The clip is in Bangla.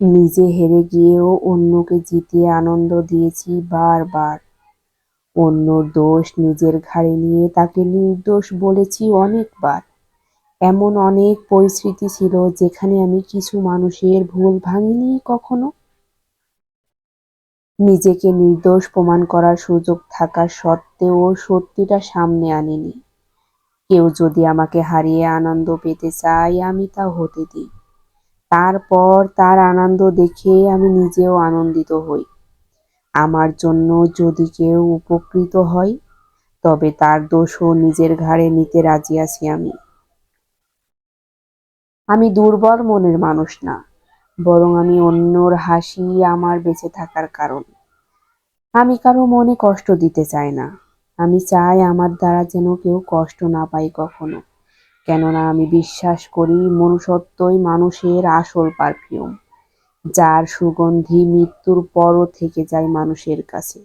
নিজে হেরে গিয়েও অন্যকে জিতিয়ে আনন্দ দিয়েছি বারবার। অন্যর দোষ নিজের ঘাড়ে নিয়ে তাকে নির্দোষ বলেছি অনেকবার। এমন অনেক পরিস্থিতি ছিল যেখানে আমি কিছু মানুষের ভুল ভাঙিনি কখনো। নিজেকে নির্দোষ প্রমাণ করার সুযোগ থাকা সত্ত্বেও সত্যিটা সামনে আনিনি। কেউ যদি আমাকে হারিয়ে আনন্দ পেতে চায় আমি তা হতে দিই। তারপর তার আনন্দ দেখে আমি নিজেও আনন্দিত হই। আমার জন্য যদি কেউ উপকৃত হয় তবে তার দোষও নিজের ঘাড়ে নিতে রাজি আছি আমি। আমি দুর্বল মনের মানুষ না, বরং আমি অন্যর হাসি আমার বেঁচে থাকার কারণ। আমি কারো মনে কষ্ট দিতে চাই না। আমি চাই আমার দ্বারা যেন কেউ কষ্ট না পায় কখনো। কেননা আমি বিশ্বাস করি মনুষ্যত্বই মানুষের আসল পারফিউম, যার সুগন্ধি মৃত্যুর পরও থেকে যায় মানুষের কাছে।